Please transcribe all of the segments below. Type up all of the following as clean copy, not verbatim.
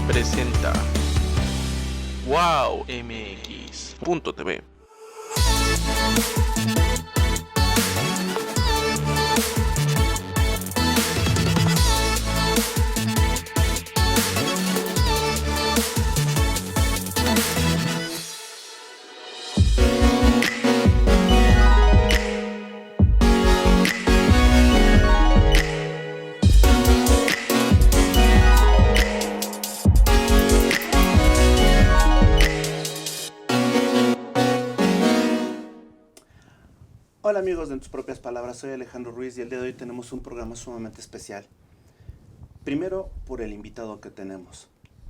presenta WowMX.tv. Hola amigos de En Tus Propias Palabras, soy Alejandro Ruiz y el día de hoy tenemos un programa sumamente especial. Primero por el invitado que tenemos,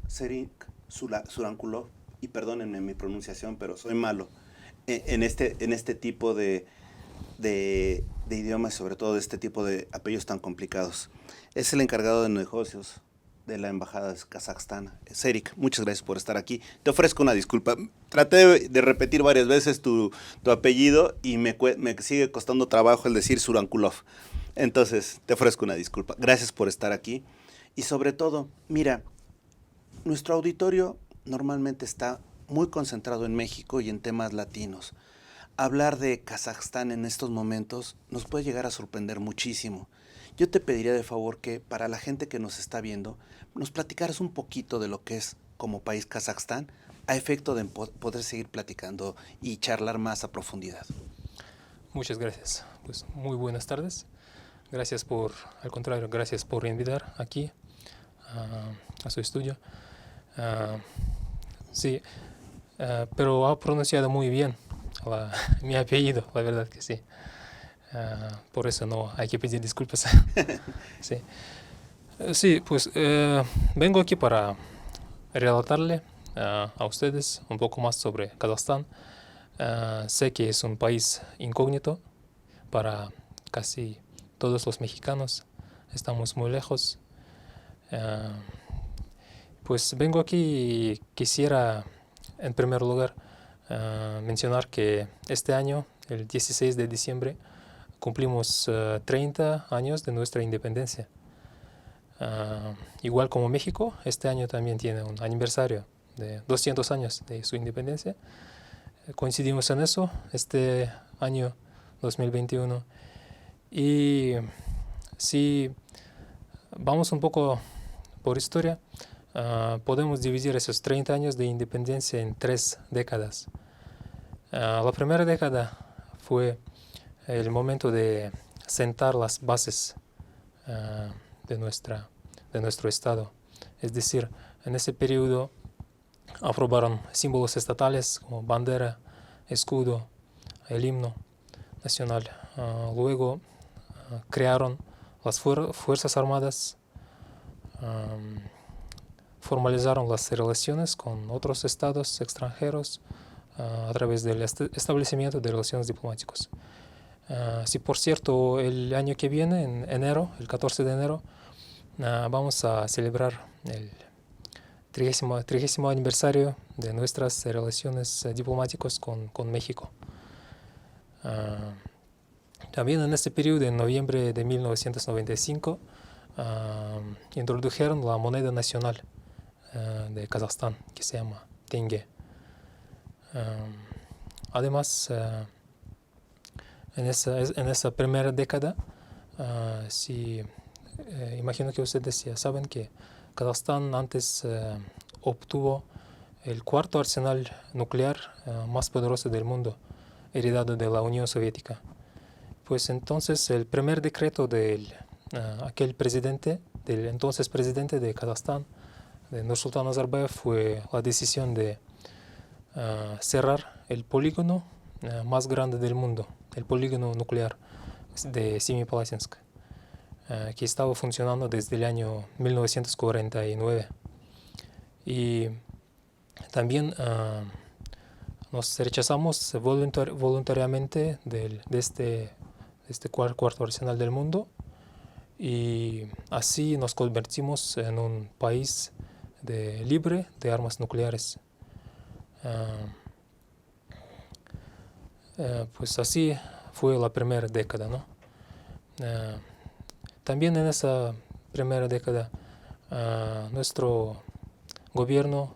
Serik Surankulov, y perdónenme mi pronunciación, pero soy malo en este tipo de idiomas, sobre todo de este tipo de apellidos tan complicados. Es el encargado de negocios de la Embajada de Kazajstán. Serik, muchas gracias por estar aquí. Te ofrezco una disculpa. Traté de repetir varias veces tu apellido y me sigue costando trabajo el decir Surankulov. Entonces, te ofrezco una disculpa. Gracias por estar aquí. Y sobre todo, mira, nuestro auditorio normalmente está muy concentrado en México y en temas latinos. Hablar de Kazajstán en estos momentos nos puede llegar a sorprender muchísimo. Yo te pediría de favor que para la gente que nos está viendo, nos platicaras un poquito de lo que es como país Kazajstán, a efecto de poder seguir platicando y charlar más a profundidad. Muchas gracias. Pues muy buenas tardes. Al contrario, gracias por invitar aquí a su estudio. Sí, pero ha pronunciado muy bien mi apellido, la verdad que sí. Por eso no hay que pedir disculpas. Sí. Sí, pues vengo aquí para relatarle a ustedes un poco más sobre Kazajstán. Sé que es un país incógnito para casi todos los mexicanos. Estamos muy lejos. Pues vengo aquí y quisiera, en primer lugar, mencionar que este año, el 16 de diciembre, cumplimos 30 años de nuestra independencia. Igual como México, este año también tiene un aniversario de 200 años de su independencia. Coincidimos en eso este año 2021. Y si vamos un poco por historia, podemos dividir esos 30 años de independencia en 3 décadas. La primera década fue el momento de sentar las bases de nuestro Estado. Es decir, en ese periodo aprobaron símbolos estatales como bandera, escudo, el himno nacional. Luego crearon las Fuerzas Armadas, formalizaron las relaciones con otros estados extranjeros a través del establecimiento de relaciones diplomáticas. Sí, por cierto, el año que viene, en enero, el 14 de enero, vamos a celebrar el 30º aniversario de nuestras relaciones diplomáticas con México. También en este periodo, en noviembre de 1995, introdujeron la moneda nacional de Kazajstán, que se llama tenge. Además, en esa primera década, imagino que ustedes ya saben que Kazajstán antes obtuvo el cuarto arsenal nuclear más poderoso del mundo, heredado de la Unión Soviética. Pues entonces el primer decreto de del entonces presidente de Kazajstán, de Nursultan Nazarbayev, fue la decisión de cerrar el polígono más grande del mundo, el polígono nuclear de Semipalatinsk, que estaba funcionando desde el año 1949. Y también nos rechazamos voluntariamente de este cuarto arsenal del mundo, y así nos convertimos en un país libre de armas nucleares. Pues así fue la primera década, ¿no? También en esa primera década nuestro gobierno,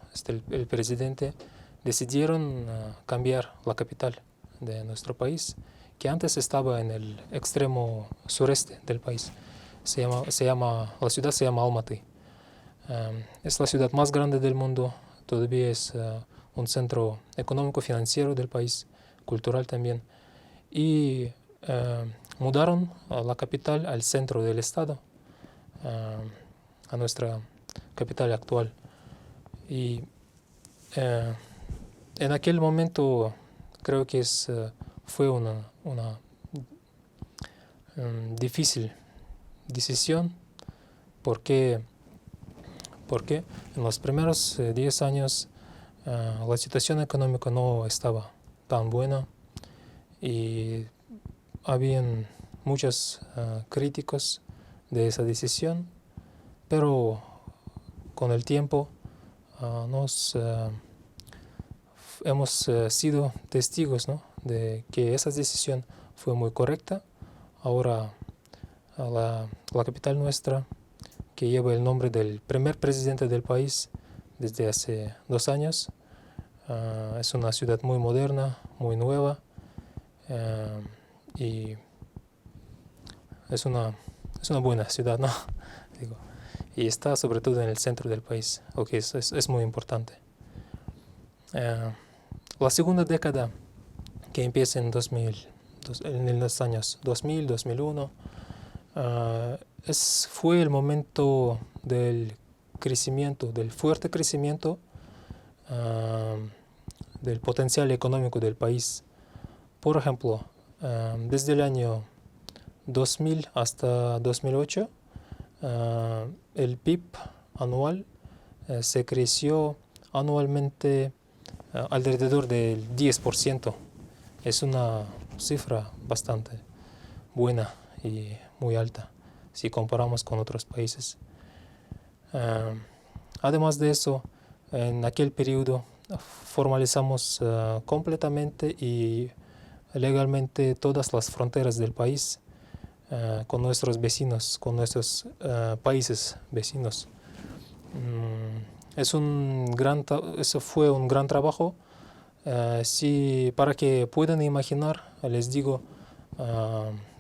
el presidente, decidieron cambiar la capital de nuestro país, que antes estaba en el extremo sureste del país. La ciudad se llama Almaty. Es la ciudad más grande del mundo, todavía es un centro económico financiero del país, cultural también. Y mudaron a la capital al centro del estado, a nuestra capital actual. Y en aquel momento creo que fue una difícil decisión porque en los primeros 10 años la situación económica no estaba tan buena y habían muchos críticos de esa decisión, pero con el tiempo hemos sido testigos, ¿no?, de que esa decisión fue muy correcta. Ahora la capital nuestra, que lleva el nombre del primer presidente del país desde hace 2 años, es una ciudad muy moderna, muy nueva, y es una buena ciudad, ¿no? Digo, y está sobre todo en el centro del país, lo que es muy importante. La segunda década, que empieza en los años 2000, 2001, fue el momento del crecimiento, del fuerte crecimiento del potencial económico del país. Por ejemplo, desde el año 2000 hasta 2008, el PIB anual se creció anualmente alrededor del 10%. Es una cifra bastante buena y muy alta si comparamos con otros países. Además de eso, en aquel periodo formalizamos completamente y legalmente todas las fronteras del país con nuestros vecinos, con nuestros países vecinos. Eso fue un gran trabajo. Para que puedan imaginar, les digo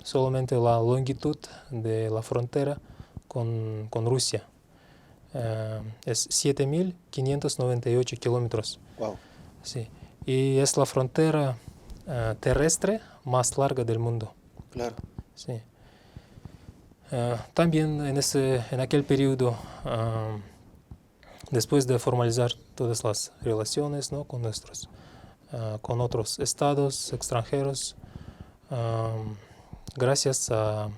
solamente la longitud de la frontera con Rusia. Es 7.598 kilómetros. Wow. Sí. Y es la frontera terrestre más larga del mundo. Claro. Sí. También en aquel periodo, después de formalizar todas las relaciones, ¿no?, con otros estados extranjeros, gracias a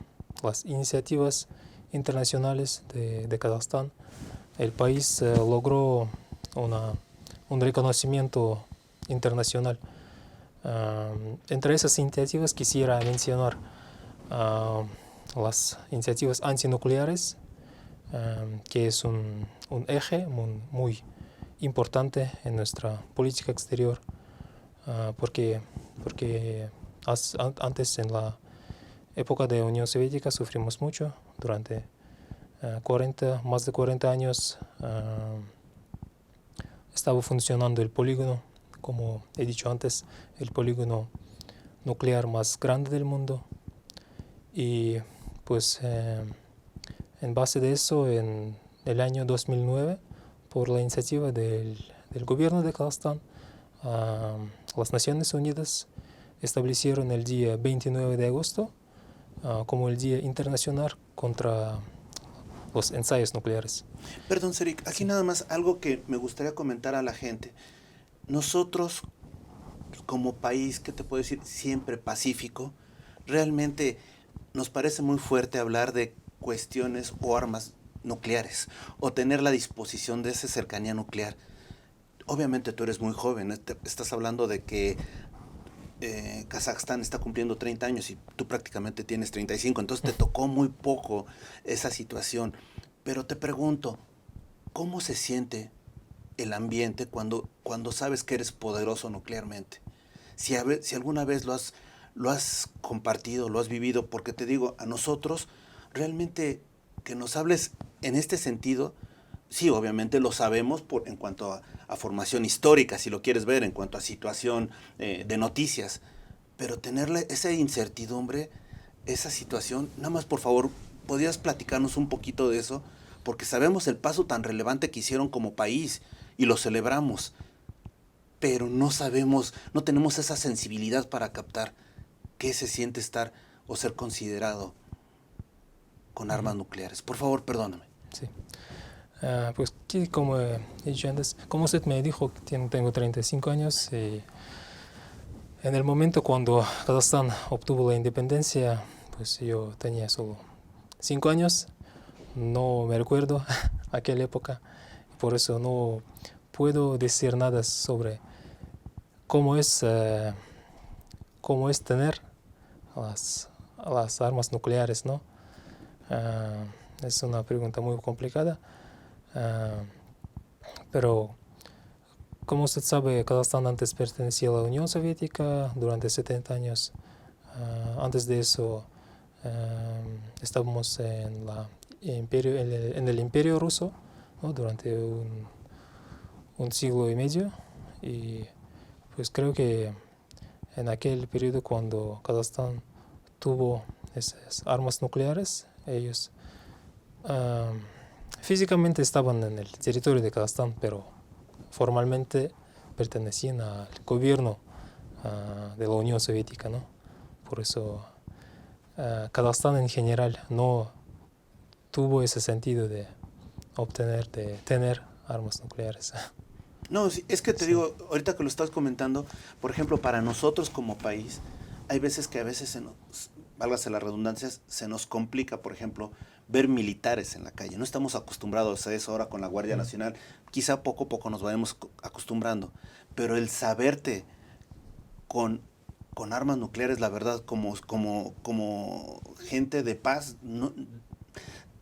las iniciativas internacionales de Kazajstán, el país logró un reconocimiento internacional. Entre esas iniciativas quisiera mencionar las iniciativas antinucleares, que es un eje muy importante en nuestra política exterior, porque antes, en la época de Unión Soviética, sufrimos mucho. Durante más de 40 años estaba funcionando el polígono, como he dicho antes, el polígono nuclear más grande del mundo. Y pues en base de eso, en el año 2009, por la iniciativa del gobierno de Kazajstán, las Naciones Unidas establecieron el día 29 de agosto como el Día Internacional contra los ensayos nucleares. Perdón, Serik, aquí nada más algo que me gustaría comentar a la gente. Nosotros, como país, ¿qué te puedo decir? Siempre pacífico, realmente nos parece muy fuerte hablar de cuestiones o armas nucleares o tener la disposición de esa cercanía nuclear. Obviamente tú eres muy joven, estás hablando de que Kazajstán está cumpliendo 30 años y tú prácticamente tienes 35, entonces te tocó muy poco esa situación. Pero te pregunto, ¿cómo se siente el ambiente cuando sabes que eres poderoso nuclearmente? Si alguna vez lo has compartido, lo has vivido, porque te digo, a nosotros realmente que nos hables en este sentido sí, obviamente lo sabemos en cuanto a formación histórica, si lo quieres ver, en cuanto a situación de noticias, pero tenerle esa incertidumbre, esa situación, nada más por favor, ¿podrías platicarnos un poquito de eso? Porque sabemos el paso tan relevante que hicieron como país y lo celebramos, pero no sabemos, no tenemos esa sensibilidad para captar qué se siente estar o ser considerado con armas nucleares. Por favor, perdóname. Sí. Pues que como he dicho antes, como usted me dijo, tengo 35 años y en el momento cuando Kazajstán obtuvo la independencia, pues yo tenía solo 5 años, no me recuerdo aquella época, por eso no puedo decir nada sobre cómo es tener las armas nucleares, ¿no? Es una pregunta muy complicada, pero como usted sabe, Kazajstán antes pertenecía a la Unión Soviética durante 70 años. Antes de eso estábamos en el Imperio Ruso, ¿no? Durante un siglo y medio, y pues creo que en aquel periodo cuando Kazajstán tuvo esas armas nucleares, ellos físicamente estaban en el territorio de Kazajstán, pero formalmente pertenecían al gobierno de la Unión Soviética, ¿no? Por eso Kazajstán en general no tuvo ese sentido de tener armas nucleares. No, sí, es que te Sí. digo, ahorita que lo estás comentando, por ejemplo, para nosotros como país, hay veces que válgase la redundancia, se nos complica, por ejemplo, ver militares en la calle. No estamos acostumbrados a eso ahora con la Guardia Nacional. Quizá poco a poco nos vayamos acostumbrando, pero el saberte con armas nucleares, la verdad, como gente de paz, no,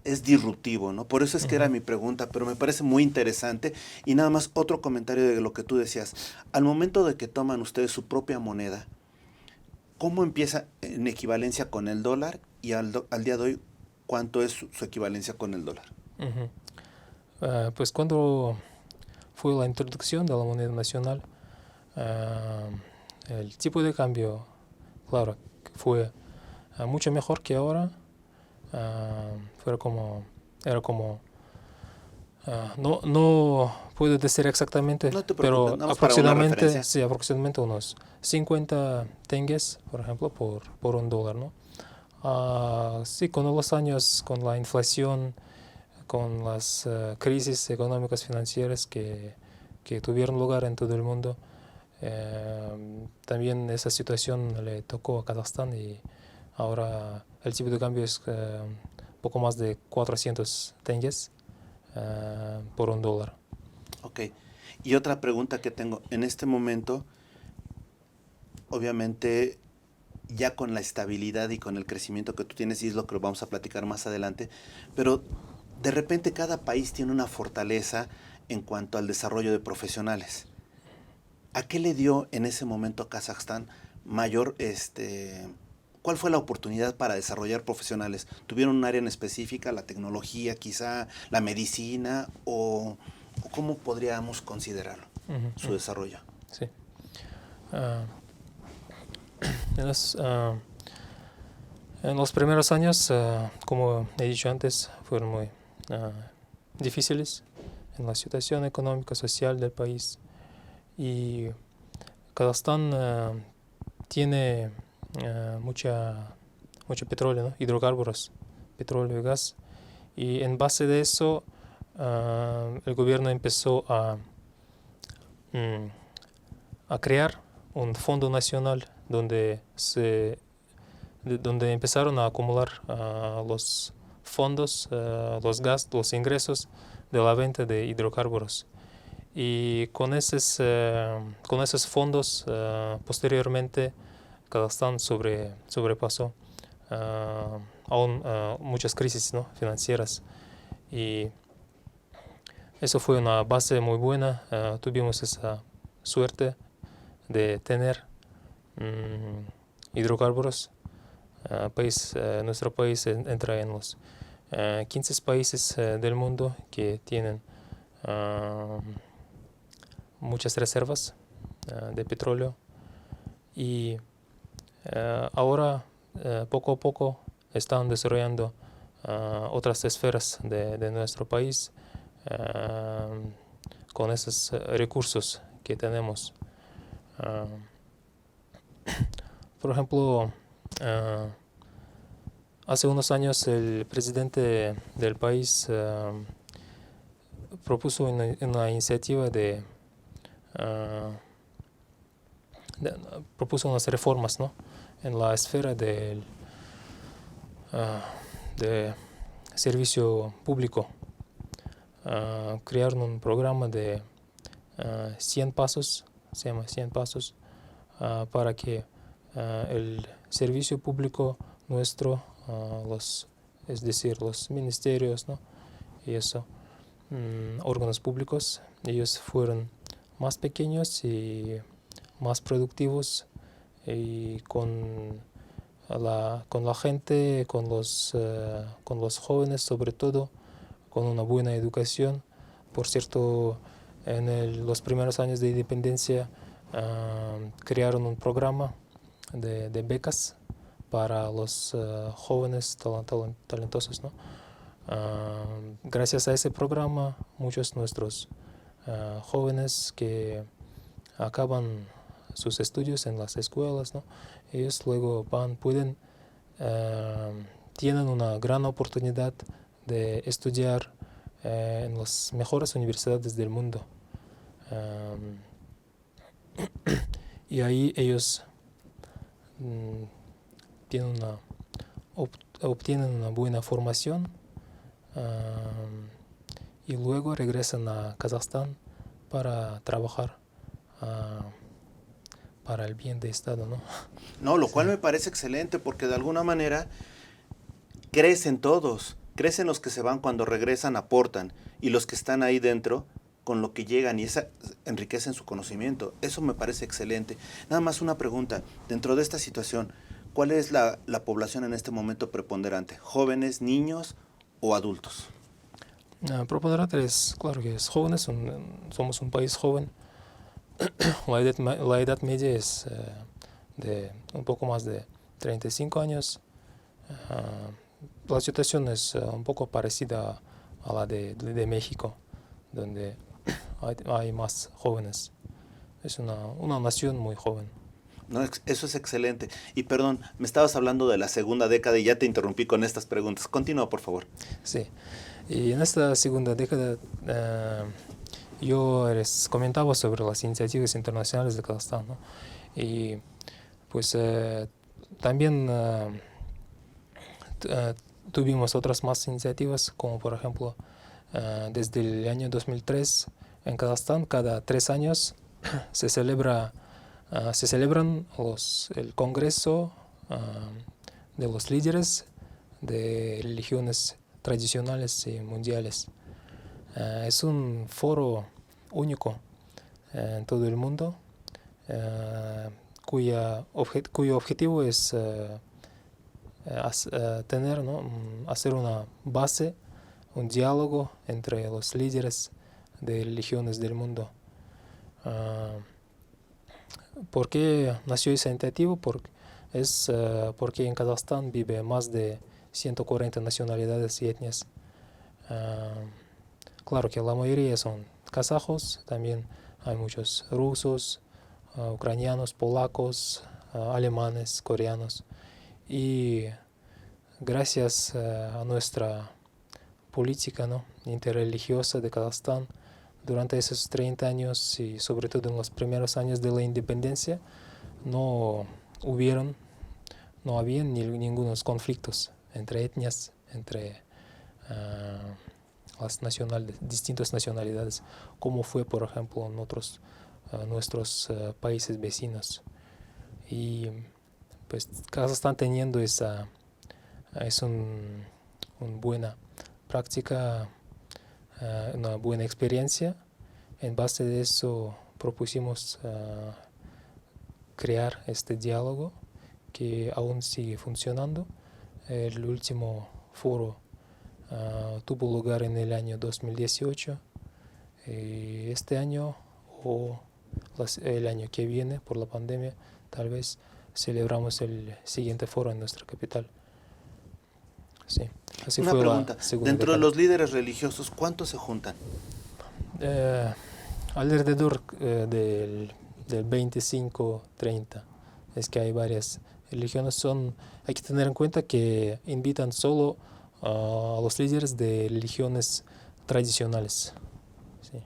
es disruptivo, ¿no? Por eso es que era mi pregunta, pero me parece muy interesante. Y nada más otro comentario de lo que tú decías. Al momento de que toman ustedes su propia moneda, ¿cómo empieza en equivalencia con el dólar? Y al día de hoy, ¿cuánto es su equivalencia con el dólar? Pues cuando fue la introducción de la moneda nacional, el tipo de cambio, claro, fue mucho mejor que ahora. Era como no puedo decir exactamente, No te pero preocupes, nada más para una referencia. sí, aproximadamente unos 50 tengues, por ejemplo, por un dólar, ¿no? Sí, con los años, con la inflación, con las crisis económicas financieras que tuvieron lugar en todo el mundo, también esa situación le tocó a Kazajstán y ahora el tipo de cambio es poco más de 400 tengues por un dólar. Ok. Y otra pregunta que tengo. En este momento, obviamente, ya con la estabilidad y con el crecimiento que tú tienes, y es lo que vamos a platicar más adelante, pero de repente cada país tiene una fortaleza en cuanto al desarrollo de profesionales. ¿A qué le dio en ese momento a Kazajstán mayor, cuál fue la oportunidad para desarrollar profesionales? ¿Tuvieron un área en específica, la tecnología quizá, la medicina, o cómo podríamos considerarlo, su desarrollo? Sí. En los primeros años, como he dicho antes, fueron muy difíciles en la situación económica, social del país. Y Kazajstán tiene mucho petróleo, ¿no? Hidrocarburos, petróleo y gas. Y en base de eso, el gobierno empezó a crear un fondo nacional donde empezaron a acumular los fondos, los ingresos de la venta de hidrocarburos. Y con esos fondos, posteriormente, Kazajstán sobrepasó aún muchas crisis, ¿no? financieras. Y eso fue una base muy buena. Tuvimos esa suerte de tener hidrocarburos. Nuestro país entra en los 15 países del mundo que tienen muchas reservas de petróleo y ahora poco a poco están desarrollando otras esferas de nuestro país con esos recursos que tenemos. Por ejemplo, hace unos años el presidente del país propuso una iniciativa propuso unas reformas, ¿no?, en la esfera de servicio público. Crearon un programa de 100 pasos, se llama 100 pasos, para que el servicio público nuestro, es decir, los ministerios, ¿no?, y eso, órganos públicos, ellos fueron más pequeños y más productivos y con la gente, con los jóvenes sobre todo, con una buena educación. Por cierto, en los primeros años de independencia crearon un programa de becas para los jóvenes talentosos, ¿no? Gracias a ese programa, muchos de nuestros jóvenes que acaban sus estudios en las escuelas, ¿no?, ellos luego tienen una gran oportunidad de estudiar en las mejores universidades del mundo. Y ahí ellos obtienen una buena formación y luego regresan a Kazajstán para trabajar para el bien del Estado, ¿no? No, lo Sí. cual me parece excelente porque de alguna manera crecen todos, crecen los que se van, cuando regresan aportan, y los que están ahí dentro con lo que llegan y enriquecen su conocimiento. Eso me parece excelente. Nada más una pregunta, dentro de esta situación, ¿cuál es la población en este momento preponderante? ¿Jóvenes, niños o adultos? Preponderante es, claro que es jóvenes, somos un país joven. La edad media es de un poco más de 35 años. La situación es un poco parecida a la de México, donde hay más jóvenes. Es una nación muy joven. No, eso es excelente. Y perdón, me estabas hablando de la segunda década y ya te interrumpí con estas preguntas. Continúa, por favor. Sí, y en esta segunda década yo les comentaba sobre las iniciativas internacionales de Kazajstán, ¿no? Y pues también tuvimos otras más iniciativas, como por ejemplo desde el año 2003 en Kazajstán cada 3 años se celebran el Congreso de los líderes de religiones tradicionales y mundiales. Es un foro único en todo el mundo, cuyo objetivo es hacer una base, un diálogo entre los líderes de religiones del mundo. ¿Por qué nació esa iniciativa? Porque en Kazajstán vive más de 140 nacionalidades y etnias. Claro que la mayoría son kazajos, también hay muchos rusos, ucranianos, polacos, alemanes, coreanos. Y gracias a nuestra política, ¿no?, interreligiosa de Kazajstán, durante esos 30 años y sobre todo en los primeros años de la independencia, no habían ningunos conflictos entre etnias, entre las distintas nacionalidades, como fue, por ejemplo, en nuestros países vecinos. Y pues Kazajstán teniendo es una buena práctica, una buena experiencia. En base de eso propusimos crear este diálogo que aún sigue funcionando. El último foro tuvo lugar en el año 2018 Este año o el año que viene, por la pandemia, tal vez celebramos el siguiente foro en nuestra capital. Sí, así Una fue pregunta, la segunda dentro de década. los líderes religiosos, ¿cuántos se juntan? Eh, Alrededor del 25-30. Es que hay varias religiones. Hay que tener en cuenta que invitan solo a los líderes de religiones tradicionales. Sí.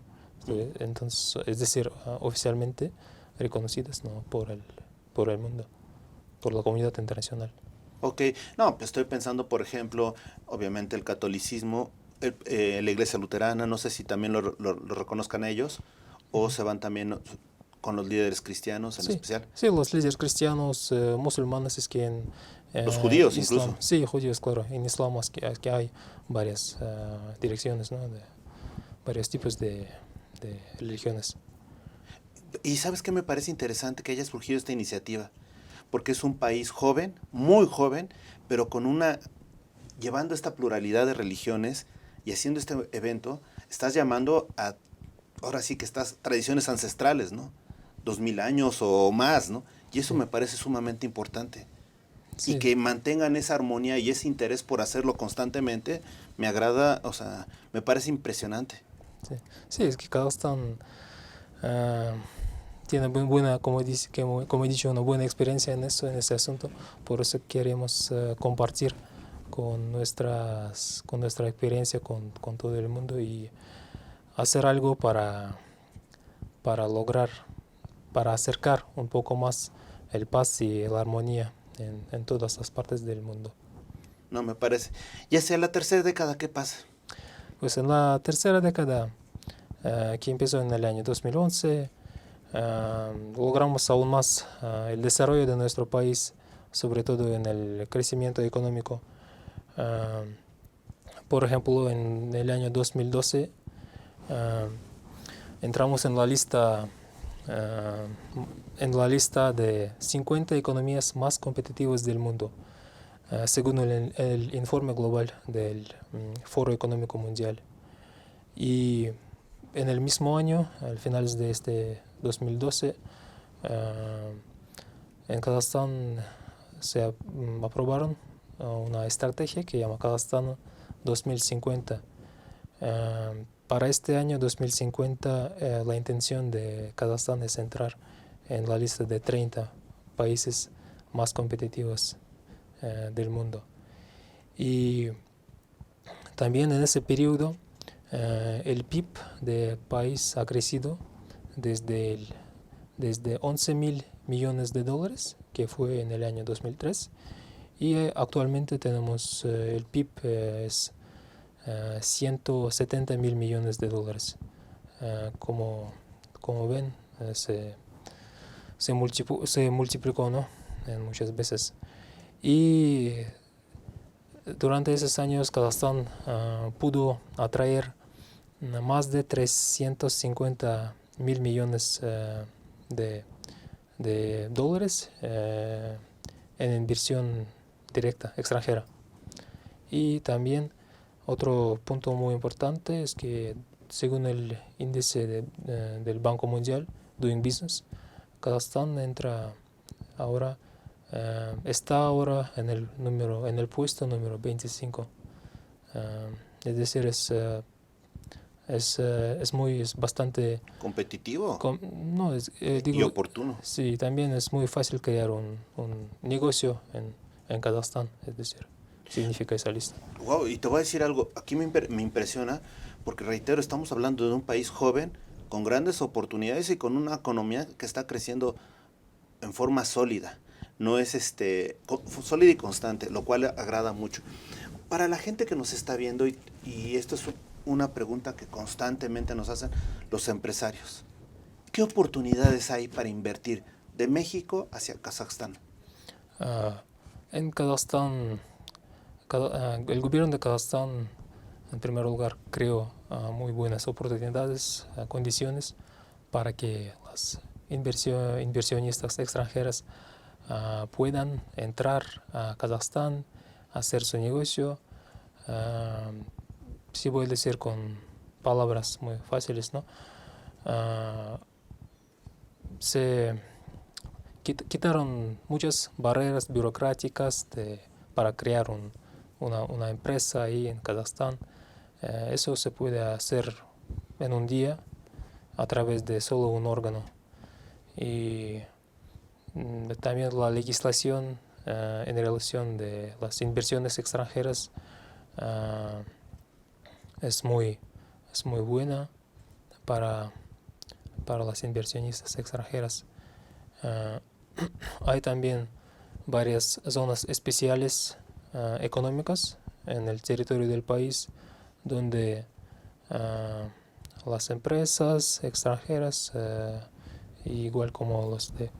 Entonces, es decir, oficialmente reconocidas, ¿no? por el mundo, por la comunidad internacional. Ok, no, pues estoy pensando, por ejemplo, obviamente el catolicismo, la iglesia luterana, no sé si también lo reconozcan ellos o se van también con los líderes cristianos en Sí, especial. sí, los líderes cristianos, musulmanes, es que en Los judíos Islam, incluso. sí, judíos, claro, en Islam es que hay varias direcciones, ¿no? Varios tipos de religiones. Y sabes qué me parece interesante que hayas surgido esta iniciativa, porque es un país joven, muy joven, pero llevando esta pluralidad de religiones y haciendo este evento, estás llamando a, ahora sí que estas tradiciones ancestrales, ¿no? 2000 años o más, ¿no? Y eso Sí, me parece sumamente importante. Y sí, que mantengan esa armonía y ese interés por hacerlo constantemente, me agrada, o sea, me parece impresionante. sí. Sí, es que Kazajstán ah, tiene buena, como he dicho, una buena experiencia en eso, en este asunto. Por eso queremos compartir con nuestra experiencia con todo el mundo y hacer algo para lograr, para acercar un poco más el paz y la armonía en todas las partes del mundo. No me parece. Y hacia la tercera década, ¿qué pasa? Pues en la tercera década, que empezó en el año 2011, logramos aún más el desarrollo de nuestro país, sobre todo en el crecimiento económico. Ah, por ejemplo, en el año 2012 ah, entramos ah, en la lista de 50 economías más competitivas del mundo, según el informe global del Foro Económico Mundial. Y en el mismo año, al finales de este 2012, en Kazajstán se aprobaron una estrategia que llama Kazajstán 2050. Para este año 2050, la intención de Kazajstán es entrar en la lista de 30 países más competitivos del mundo. Y también en ese periodo, el PIB del país ha crecido desde 11.000 millones de dólares, que fue en el año 2003, y actualmente tenemos el PIB es 170.000 millones de dólares. Como ven, se multiplicó, ¿no? Muchas veces. Y durante esos años Kazajstán pudo atraer más de 350.000 millones de dólares en inversión directa extranjera. Y también otro punto muy importante es que según el índice del Banco Mundial, Doing Business, Kazajstán está ahora en el puesto número 25. Es decir, es bastante ¿Competitivo? no, Y digo, oportuno. sí, también es muy fácil crear un negocio en Kazajstán, es decir, significa esa lista. Wow, y te voy a decir algo, aquí me impresiona, porque reitero, estamos hablando de un país joven, con grandes oportunidades y con una economía que está creciendo en forma sólida. No es sólida y constante, lo cual agrada mucho. Para la gente que nos está viendo, y esto es una pregunta que constantemente nos hacen los empresarios, ¿qué oportunidades hay para invertir de México hacia Kazajstán? En Kazajstán, el gobierno de Kazajstán, en primer lugar, creó muy buenas oportunidades, condiciones para que las inversionistas extranjeras puedan entrar a Kazajstán, hacer su negocio, sí voy a decir palabras muy fáciles, ¿no? Se quitaron muchas barreras burocráticas para crear una empresa ahí en Kazajstán. Eso se puede hacer en un día a través de solo un órgano. Y también la legislación en relación de las inversiones extranjeras es muy buena para las inversionistas extranjeras. Hay también varias zonas especiales económicas en el territorio del país donde las empresas extranjeras, igual como los de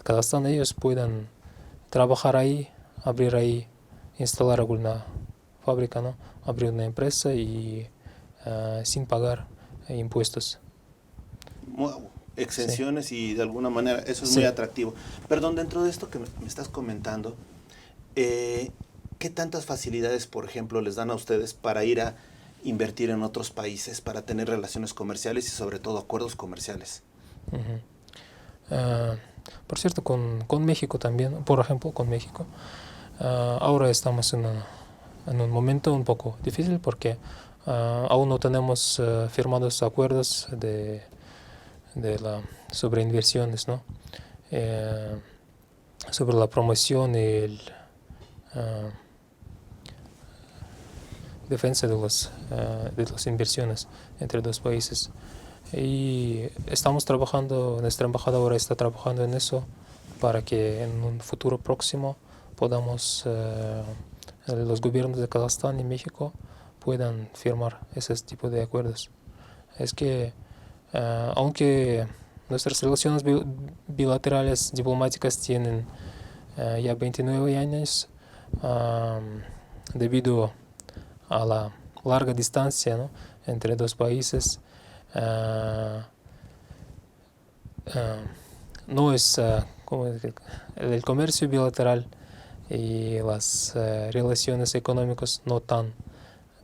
Kazajstán, ellos puedan trabajar ahí, abrir ahí, instalar alguna fábrica, ¿no? Abrir una empresa y sin pagar impuestos. Wow, exenciones Sí. y de alguna manera eso es Sí. muy atractivo. Perdón, dentro de esto que me estás comentando, ¿qué tantas facilidades, por ejemplo, les dan a ustedes para ir a invertir en otros países, para tener relaciones comerciales y sobre todo acuerdos comerciales? Por cierto, con México también, por ejemplo, con México, ahora estamos en un momento un poco difícil porque aún no tenemos firmados acuerdos sobre inversiones, ¿no? Sobre la promoción y defensa de las inversiones entre dos países. Y estamos trabajando, nuestra embajadora está trabajando en eso para que en un futuro próximo podamos, los gobiernos de Kazajstán y México puedan firmar ese tipo de acuerdos. Es que aunque nuestras relaciones bilaterales diplomáticas tienen ya 29 años, debido a la larga distancia, ¿no?, entre dos países, no es el comercio bilateral y las relaciones económicas no tan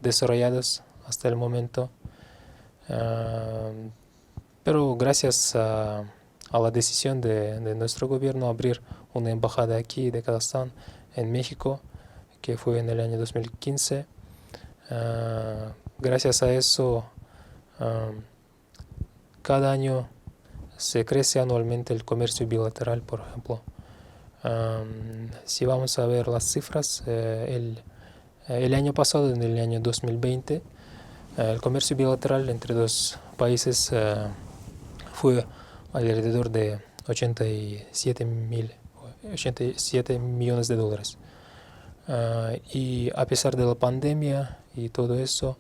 desarrolladas hasta el momento. Pero gracias a la decisión de nuestro gobierno abrir una embajada aquí de Kazajstán en México, que fue en el año 2015, gracias a eso cada año se crece anualmente el comercio bilateral, por ejemplo. Si vamos a ver las cifras, el año pasado, en el año 2020, el comercio bilateral entre dos países fue alrededor de 87 millones de dólares. Y a pesar de la pandemia y todo eso,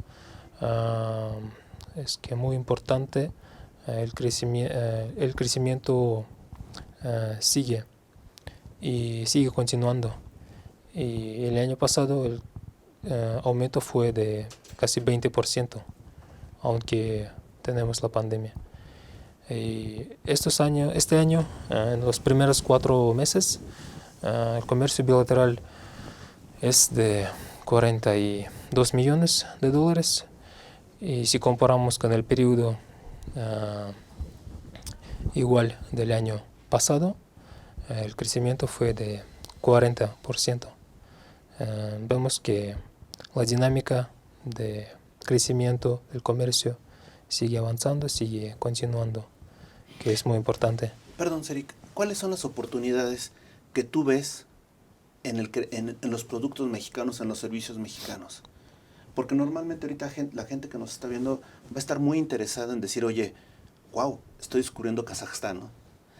es que muy importante, el crecimiento sigue y sigue continuando. Y el año pasado el aumento fue de casi 20%, aunque tenemos la pandemia. Y este año, en los primeros 4 meses, el comercio bilateral es de 42 millones de dólares. Y si comparamos con el periodo igual del año pasado, el crecimiento fue de 40%. Vemos que la dinámica de crecimiento del comercio sigue avanzando, sigue continuando, que es muy importante. Perdón, Serik, ¿cuáles son las oportunidades que tú ves en los productos mexicanos, en los servicios mexicanos? Porque normalmente ahorita la gente que nos está viendo va a estar muy interesada en decir, oye, wow, estoy descubriendo Kazajstán, ¿no?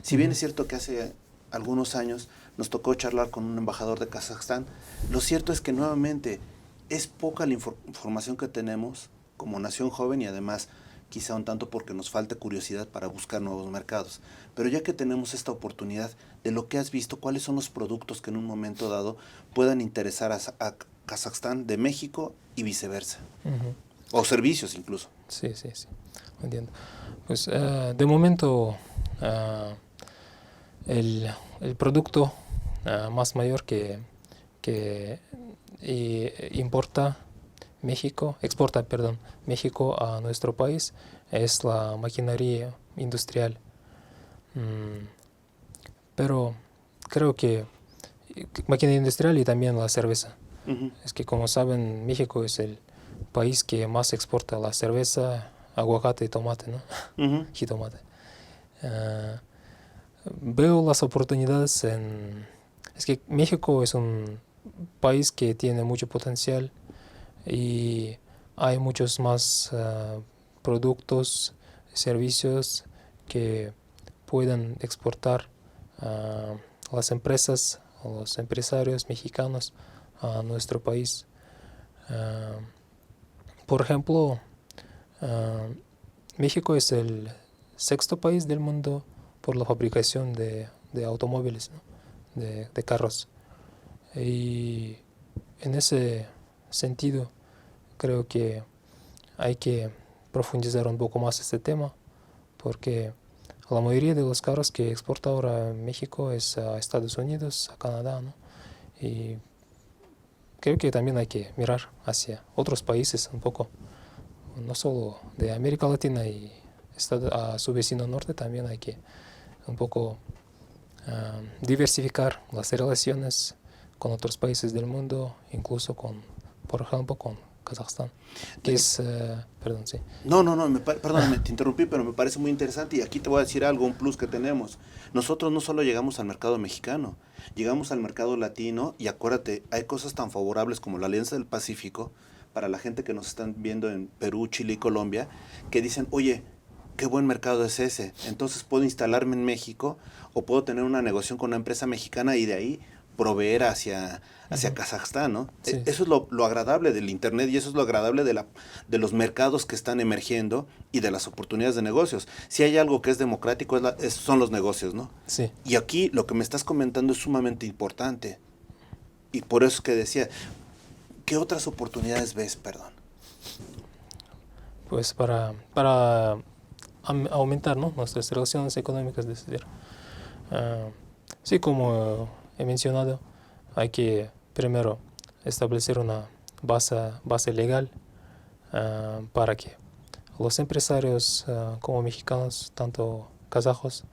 Si bien es cierto que hace algunos años nos tocó charlar con un embajador de Kazajstán, lo cierto es que nuevamente es poca la información que tenemos como nación joven y además quizá un tanto porque nos falta curiosidad para buscar nuevos mercados. Pero ya que tenemos esta oportunidad de lo que has visto, ¿cuáles son los productos que en un momento dado puedan interesar a Kazajstán de México y viceversa? O servicios incluso. Sí, entiendo. Pues de momento el producto más mayor que importa exporta, perdón, México a nuestro país es la maquinaria industrial. Pero creo que maquinaria industrial y también la cerveza. Ujú. Es que como saben, México es el país que más exporta la cerveza, aguacate y tomate, ¿no? Ujú. Jitomate. Ah, Veo las oportunidades en... Es que México es un país que tiene mucho potencial y hay muchos más productos, servicios que pueden exportar a las empresas o los empresarios mexicanos a nuestro país. Ah, por ejemplo, ah, México es el sexto país del mundo por la fabricación de automóviles, ¿no? De carros. Y en ese sentido, creo que hay que profundizar un poco más este tema, porque la mayoría de los carros que exporta ahora México es a Estados Unidos, a Canadá, ¿no? Y creo que también hay que mirar hacia otros países un poco, no solo de América Latina y a su vecino norte, también hay que un poco diversificar las relaciones con otros países del mundo, incluso con, por ejemplo, con Kazajstán, que es, perdón, sí. No, no, no, perdóname, te interrumpí, pero me parece muy interesante y aquí te voy a decir algo, un plus que tenemos. Nosotros no solo llegamos al mercado mexicano, llegamos al mercado latino y acuérdate, hay cosas tan favorables como la Alianza del Pacífico para la gente que nos están viendo en Perú, Chile y Colombia, que dicen, oye, qué buen mercado es ese, entonces puedo instalarme en México o puedo tener una negociación con una empresa mexicana y de ahí proveer hacia Kazajstán, ¿no? Sí. Eso es lo agradable del Internet y eso es lo agradable de los mercados que están emergiendo y de las oportunidades de negocios. Si hay algo que es democrático son los negocios, ¿no? Sí. Y aquí lo que me estás comentando es sumamente importante. Y por eso es que decía, ¿qué otras oportunidades ves, perdón? Pues para aumentar, ¿no?, nuestras relaciones económicas, es decir, sí, como he mencionado, hay que primero establecer una base legal para que los empresarios como mexicanos, tanto kazajos,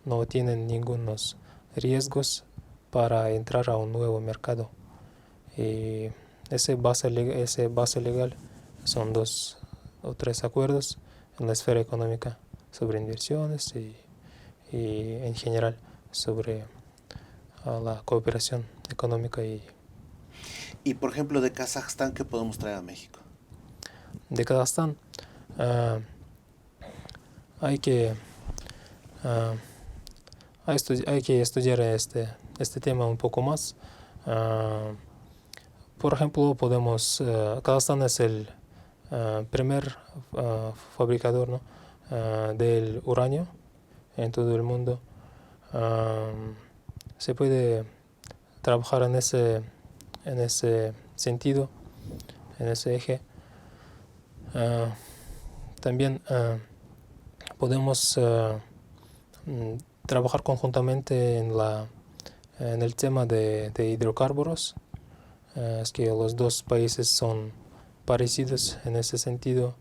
no tienen ningunos riesgos para entrar a un nuevo mercado. Y esa base legal son 2 o 3 acuerdos en la esfera económica sobre inversiones y en general sobre la cooperación económica. Y por ejemplo, de Kazajstán, ¿qué podemos traer a México? De Kazajstán hay que estudiar este tema un poco más. Por ejemplo, Kazajstán es el primer fabricador, ¿no?, del uranio en todo el mundo. Se puede trabajar en ese sentido, en ese eje. También podemos trabajar conjuntamente en el tema de hidrocarburos. Es que los dos países son parecidos en ese sentido.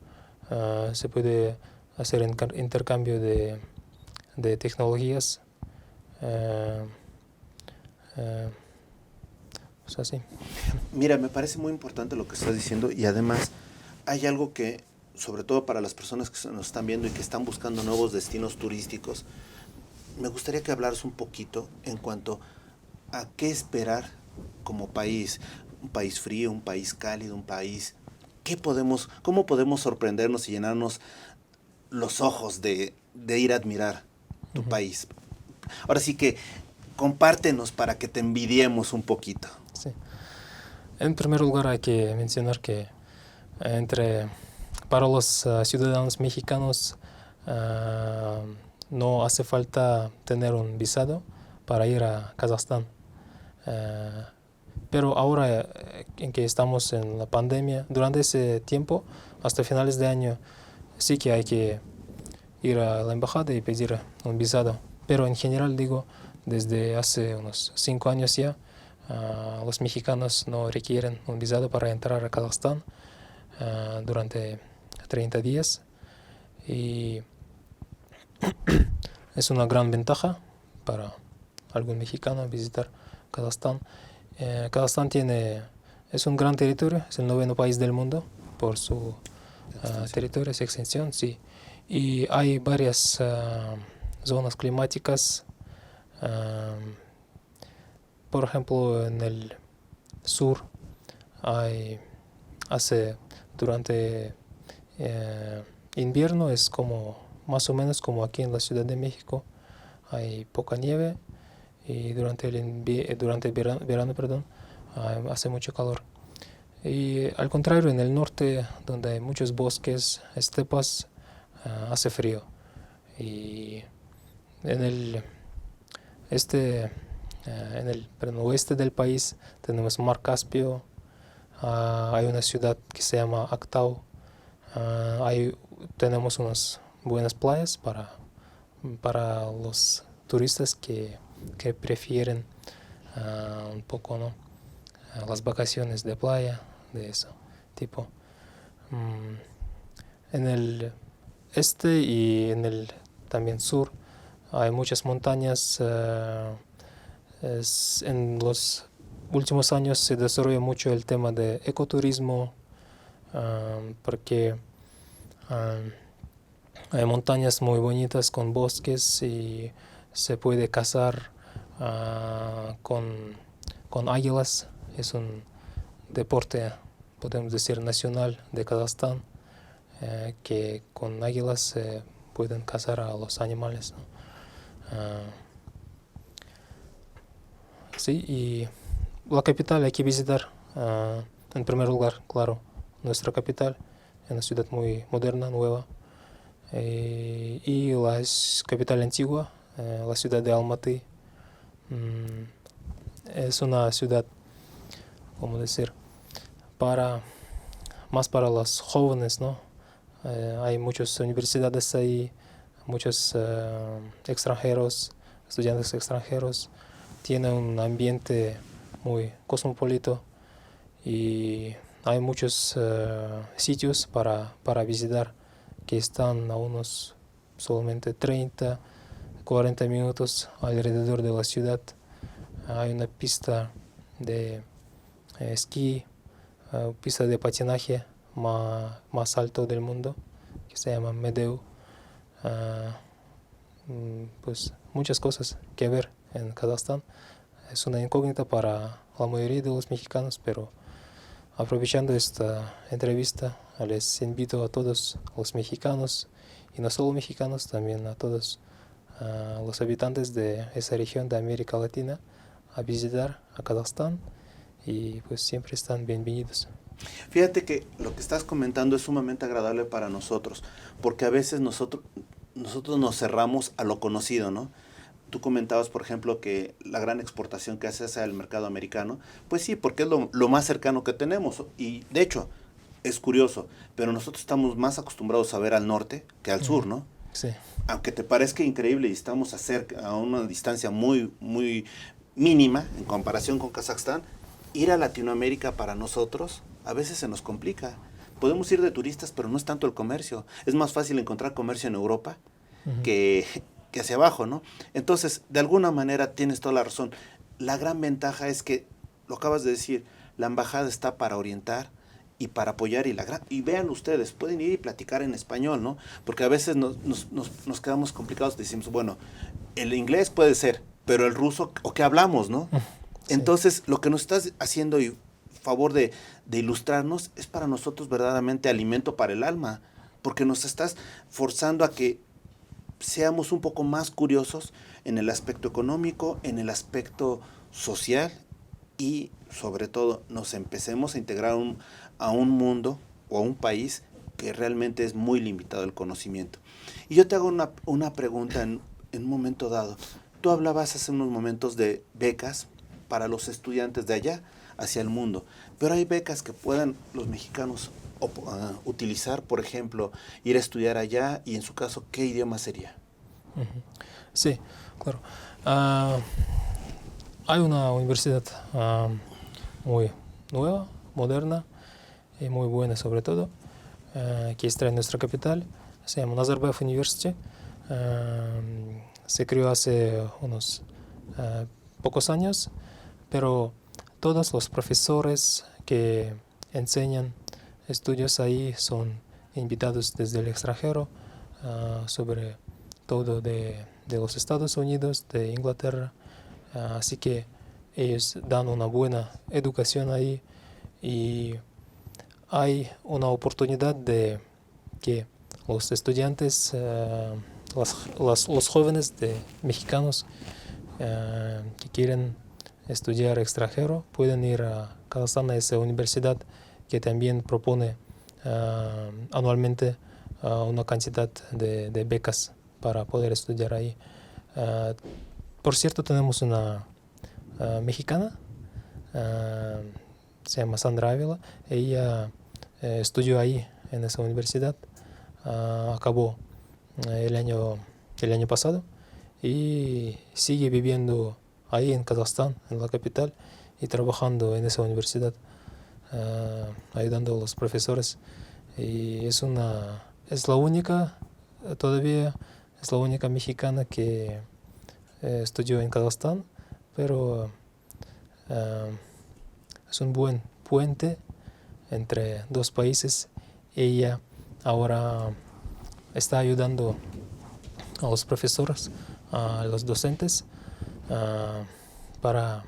Se puede hacer intercambio de tecnologías. Pues así. Mira, me parece muy importante lo que estás diciendo y además hay algo que, sobre todo para las personas que nos están viendo y que están buscando nuevos destinos turísticos, me gustaría que hablaras un poquito en cuanto a qué esperar como país. Un país frío, un país cálido, un país... ¿Cómo podemos sorprendernos y llenarnos los ojos de ir a admirar tu país? Ahora sí que compártenos para que te envidiemos un poquito. Sí. En primer lugar hay que mencionar que para los ciudadanos mexicanos no hace falta tener un visado para ir a Kazajstán. Pero ahora en que estamos en la pandemia, durante ese tiempo, hasta finales de año, sí que hay que ir a la embajada y pedir un visado. Pero en general digo, desde hace unos 5 años ya, los mexicanos no requieren un visado para entrar a Kazajstán. durante 30 días y es una gran ventaja para algún mexicano visitar Kazajstán. Kazajstán es un gran territorio, es el 9º país del mundo por su territorio, su extensión, sí. Y hay varias zonas climáticas. Por ejemplo, en el sur durante invierno es como más o menos como aquí en la Ciudad de México, hay poca nieve y durante el verano, perdón, hace mucho calor. Y al contrario, en el norte, donde hay muchos bosques, estepas, hace frío. Y en el oeste del país tenemos Mar Caspio, hay una ciudad que se llama Aktau, tenemos unas buenas playas para los turistas que prefieren un poco, ¿no? Las vacaciones de playa, de ese tipo. En el este y en el también sur hay muchas montañas. En los últimos años se desarrolla mucho el tema de ecoturismo, porque hay montañas muy bonitas con bosques y se puede cazar con águilas. Es un deporte, podemos decir, nacional de Kazajstán, que con águilas se pueden cazar a los animales, ¿no? Sí, y la capital hay que visitar, en primer lugar, claro, nuestra capital, una ciudad muy moderna, nueva, y la capital antigua, la ciudad de Almaty. Es una ciudad, ¿cómo decir?, más para los jóvenes, ¿no? Hay muchas universidades ahí, muchos extranjeros, estudiantes extranjeros. Tiene un ambiente muy cosmopolito y hay muchos sitios para visitar que están a unos solamente 30-40 minutos alrededor de la ciudad. Hay una pista de esquí, pista de patinaje más alto del mundo, que se llama Medeu. Pues muchas cosas que ver en Kazajstán. Es una incógnita para la mayoría de los mexicanos, pero aprovechando esta entrevista, les invito a todos los mexicanos, y no solo mexicanos, también a todos los habitantes de esa región de América Latina a visitar a Kazajstán, y pues siempre están bienvenidos. Fíjate que lo que estás comentando es sumamente agradable para nosotros, porque a veces nosotros nos cerramos a lo conocido, ¿no? Tú comentabas, por ejemplo, que la gran exportación que hace hacia el mercado americano, pues sí, porque es lo más cercano que tenemos. Y de hecho, es curioso, pero nosotros estamos más acostumbrados a ver al norte que al sur, ¿no? Sí. Aunque te parezca increíble y estamos a una distancia muy, muy mínima en comparación con Kazajstán, ir a Latinoamérica para nosotros a veces se nos complica. Podemos ir de turistas, pero no es tanto el comercio. Es más fácil encontrar comercio en Europa que hacia abajo, ¿no? Entonces, de alguna manera tienes toda la razón. La gran ventaja es que, lo acabas de decir, la embajada está para orientar y para apoyar. Y vean ustedes, pueden ir y platicar en español, ¿no? Porque a veces nos quedamos complicados. Decimos, bueno, el inglés puede ser, pero el ruso, ¿o qué hablamos, no? Sí. Entonces, lo que nos estás haciendo y favor de ilustrarnos es para nosotros verdaderamente alimento para el alma, porque nos estás forzando a que seamos un poco más curiosos en el aspecto económico, en el aspecto social y sobre todo nos empecemos a integrar a un mundo o a un país que realmente es muy limitado el conocimiento. Y yo te hago una pregunta en un momento dado. Tú hablabas hace unos momentos de becas para los estudiantes de allá hacia el mundo, pero hay becas que puedan los mexicanos utilizar, por ejemplo, ir a estudiar allá, y en su caso, ¿qué idioma sería? Sí, claro. Hay una universidad muy nueva, moderna, y muy buena sobre todo, que está en nuestra capital. Se llama Nazarbayev University. Se creó hace unos pocos años, pero todos los profesores que enseñan estudios ahí son invitados desde el extranjero, sobre todo de los Estados Unidos, de Inglaterra. Así que ellos dan una buena educación ahí y hay una oportunidad de que los estudiantes, los jóvenes mexicanos que quieren estudiar extranjero pueden ir a Kazajstán, a esa universidad que también propone anualmente una cantidad de becas para poder estudiar ahí. Por cierto, tenemos una mexicana, se llama Sandra Ávila. Ella estudió ahí en esa universidad, acabó el año pasado y sigue viviendo ahí en Kazajstán, en la capital, y trabajando en esa universidad, ayudando a los profesores. Y es la única, todavía es la única mexicana que estudió en Kazajstán, pero es un buen puente entre dos países. Ella ahora está ayudando a los profesores, a los docentes, para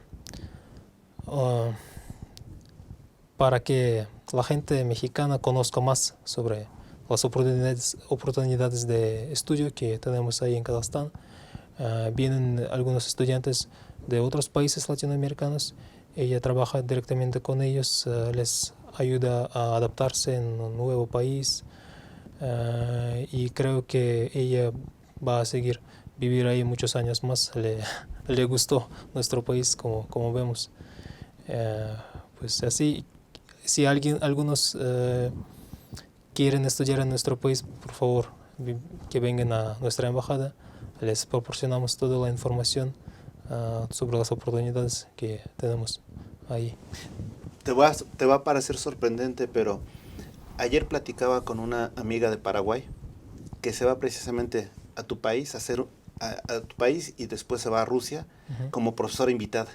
que la gente mexicana conozca más sobre las oportunidades de estudio que tenemos ahí en Kazajstán. Vienen algunos estudiantes de otros países latinoamericanos. Ella trabaja directamente con ellos, les ayuda a adaptarse en un nuevo país, y creo que ella va a seguir vivir ahí muchos años más. Le gustó nuestro país, como vemos. Pues así, si algunos quieren estudiar en nuestro país, por favor, que vengan a nuestra embajada. Les proporcionamos toda la información sobre las oportunidades que tenemos ahí. Te va a parecer sorprendente, pero ayer platicaba con una amiga de Paraguay que se va precisamente a tu país, a tu país, y después se va a Rusia como profesora invitada.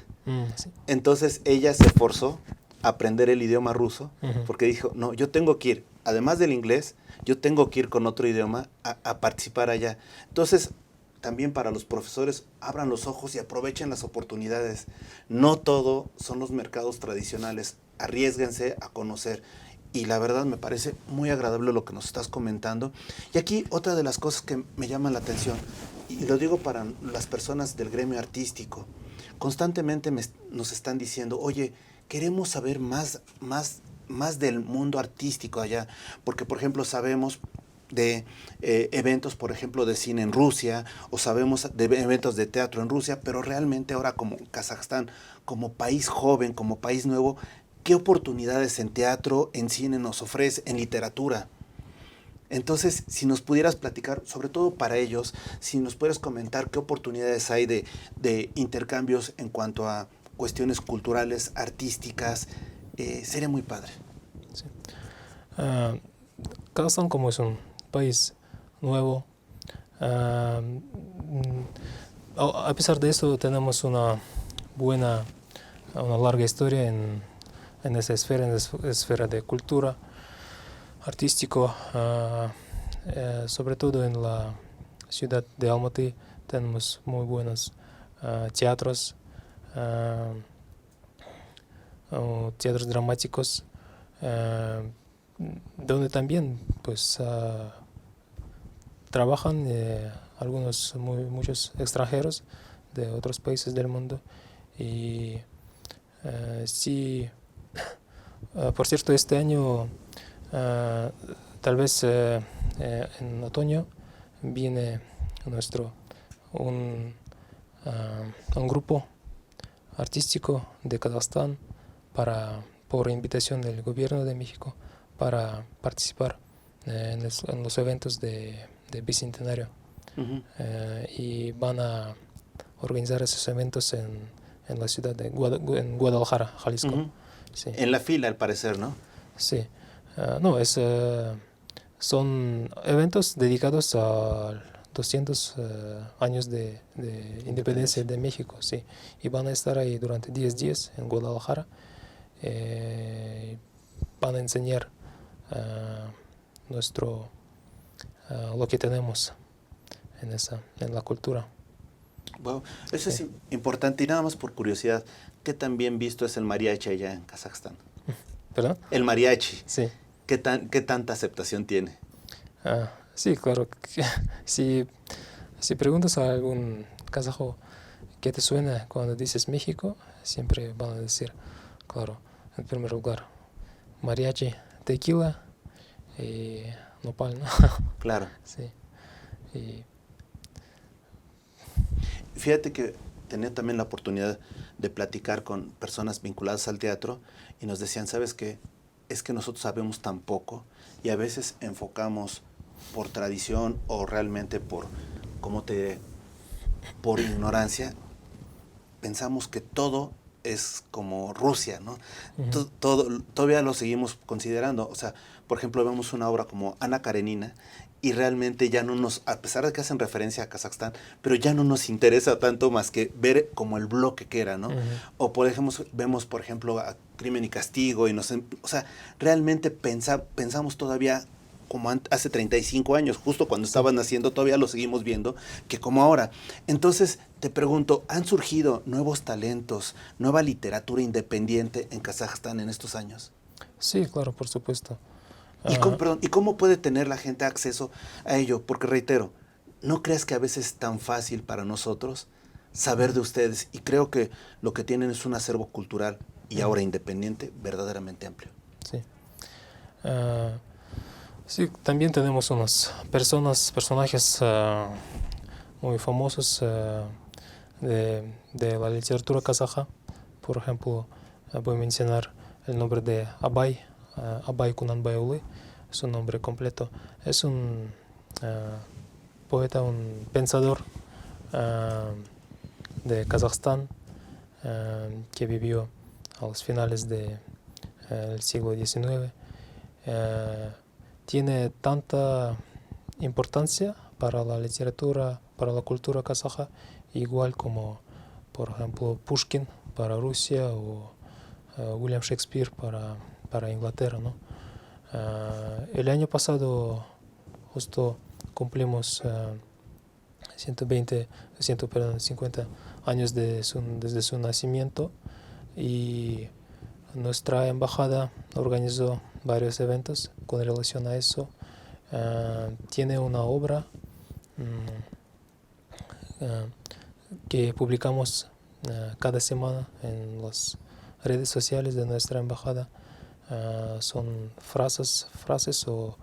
Sí. Entonces ella se forzó a aprender el idioma ruso porque dijo, no, yo tengo que ir, además del inglés, yo tengo que ir con otro idioma a participar allá. Entonces, también para los profesores, abran los ojos y aprovechen las oportunidades. No todo son los mercados tradicionales. Arriésguense a conocer. Y la verdad me parece muy agradable lo que nos estás comentando. Y aquí otra de las cosas que me llaman la atención, y lo digo para las personas del gremio artístico, constantemente nos están diciendo, oye, queremos saber más del mundo artístico allá. Porque, por ejemplo, sabemos de eventos, por ejemplo, de cine en Rusia, o sabemos de eventos de teatro en Rusia, pero realmente ahora como Kazajstán, como país joven, como país nuevo, ¿qué oportunidades en teatro, en cine nos ofrece, en literatura? Entonces, si nos pudieras platicar, sobre todo para ellos, si nos pudieras comentar qué oportunidades hay de intercambios en cuanto a cuestiones culturales, artísticas, sería muy padre. Sí. Kazajstán, como es un país nuevo, a pesar de eso tenemos una larga historia en esa esfera, en la esfera de cultura, artístico, sobre todo en la ciudad de Almaty tenemos muy buenos teatros, teatros dramáticos, donde también pues trabajan muchos extranjeros de otros países del mundo. Y sí, por cierto, este año tal vez en otoño viene un grupo artístico de Kazajstán por invitación del gobierno de México para participar en los eventos de Bicentenario. Y van a organizar esos eventos en la ciudad de Guadalajara, Jalisco. Sí. En la fila, al parecer, ¿no? Sí. No, son eventos dedicados a 200 años de independencia de México, sí. Y van a estar ahí durante 10 días en Guadalajara. Van a enseñar lo que tenemos en la cultura. Wow, eso Sí. es importante y nada más por curiosidad, ¿qué tan bien visto es el mariachi allá en Kazajstán? ¿Perdón? El mariachi, Sí. qué tanta aceptación tiene? Sí, claro. Si preguntas a algún kazajo qué te suena cuando dices México, siempre van a decir, claro, en primer lugar, mariachi, tequila y nopal, ¿no? Claro. Sí. Y, Fíjate que tenía también la oportunidad de platicar con personas vinculadas al teatro y nos decían, ¿sabes qué? Es que nosotros sabemos tan poco y a veces enfocamos por tradición o realmente ¿cómo te diré? Por ignorancia, pensamos que todo es como Rusia, ¿no? ujú, Todavía lo seguimos considerando. O sea, por ejemplo, vemos una obra como Ana Karenina y realmente ya no nos, a pesar de que hacen referencia a Kazajstán, pero ya no nos interesa tanto más que ver como el bloque que era, ¿no? ujú. O por ejemplo, vemos, por ejemplo, a Crimen y Castigo y o sea, realmente pensamos todavía como hace 35 años, justo cuando Sí. estaban naciendo, todavía lo seguimos viendo, que como ahora. Entonces, te pregunto, ¿han surgido nuevos talentos, nueva literatura independiente en Kazajstán en estos años? Sí, claro, por supuesto. Perdón, ¿y cómo puede tener la gente acceso a ello? Porque reitero, ¿no crees que a veces es tan fácil para nosotros saber de ustedes? Y creo que lo que tienen es un acervo cultural y Ujú, ahora independiente verdaderamente amplio. sí. Ah, sí, también tenemos unos personajes muy famosos de la literatura kazaja. Por ejemplo, voy a mencionar el nombre de Abay, Abay Kunanbay, su nombre completo. Es un poeta, un pensador ah, de Kazajstán que vivió a los finales del siglo XIX. Tiene tanta importancia para la literatura, para la cultura kazaja, igual como, por ejemplo, Pushkin para Rusia o William Shakespeare para Inglaterra, ¿no? El año pasado justo cumplimos 50 años desde su nacimiento y nuestra embajada organizó varios eventos con relación a eso. Tiene una obra que publicamos cada semana en las redes sociales de nuestra embajada. Son frases o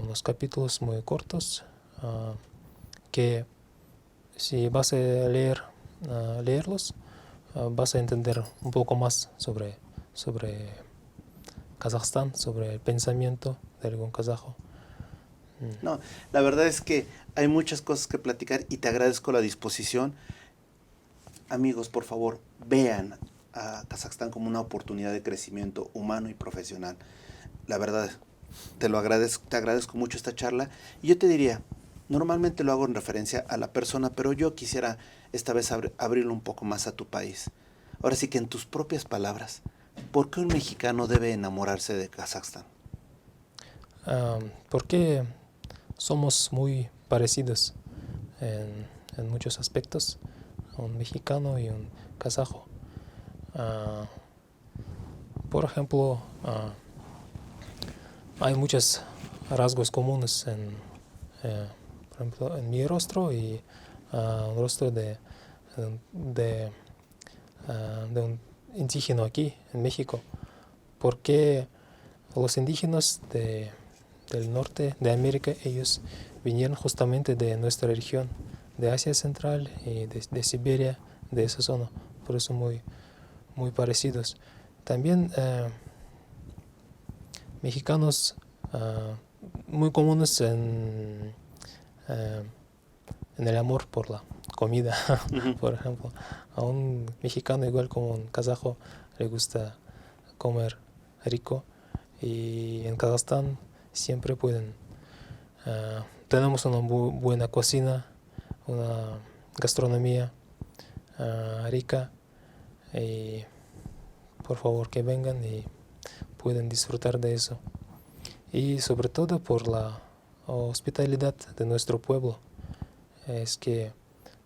unos capítulos muy cortos que si vas a leerlos, vas a entender un poco más sobre Kazajstán, sobre el pensamiento de algún kazajo. No, la verdad es que hay muchas cosas que platicar y te agradezco la disposición. Amigos, por favor, vean a Kazajstán como una oportunidad de crecimiento humano y profesional. La verdad, te agradezco mucho esta charla. Y yo te diría, normalmente lo hago en referencia a la persona, pero yo quisiera esta vez abrirlo un poco más a tu país. Ahora sí que en tus propias palabras, ¿por qué un mexicano debe enamorarse de Kazajstán? Porque somos muy parecidos en muchos aspectos, un mexicano y un kazajo. Por ejemplo, hay muchos rasgos comunes por ejemplo, en mi rostro y el rostro de, de un indígena aquí en México. Porque los indígenas del norte de América, ellos vinieron justamente de nuestra región, de Asia Central y de Siberia, de esa zona, por eso muy parecidos. También mexicanos muy comunes en el amor por la comida, por ejemplo. A un mexicano igual como un kazajo le gusta comer rico y en Kazajstán siempre pueden. Tenemos una buena cocina, una gastronomía rica, y por favor que vengan y pueden disfrutar de eso. Y sobre todo por la hospitalidad de nuestro pueblo. Es que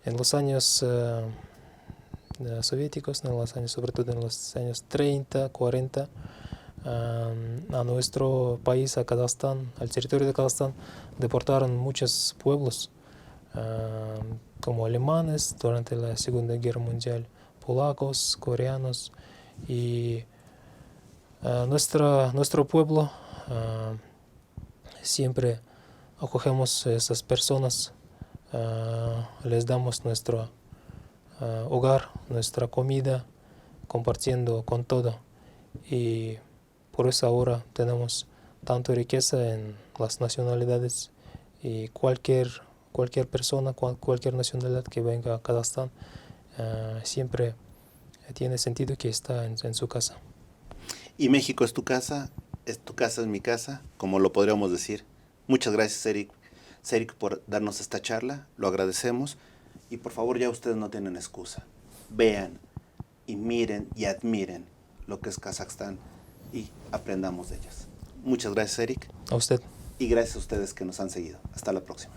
en los años soviéticos, sobre todo en los años 30, 40, a nuestro país, a Kazajstán, al territorio de Kazajstán, deportaron muchos pueblos, como alemanes durante la Segunda Guerra Mundial, polacos, coreanos, y nuestro pueblo siempre acogemos a esas personas, les damos nuestro hogar, nuestra comida, compartiendo con todo. Y por eso ahora tenemos tanta riqueza en las nacionalidades, y cualquier persona, cualquier nacionalidad que venga a Kazajstán siempre tiene sentido que está en su casa. Y México es tu casa es mi casa, como lo podríamos decir. Muchas gracias, Serik, por darnos esta charla, lo agradecemos. Y por favor, ya ustedes no tienen excusa. Vean y miren y admiren lo que es Kazajstán y aprendamos de ellas. Muchas gracias, Serik. A usted. Y gracias a ustedes que nos han seguido. Hasta la próxima.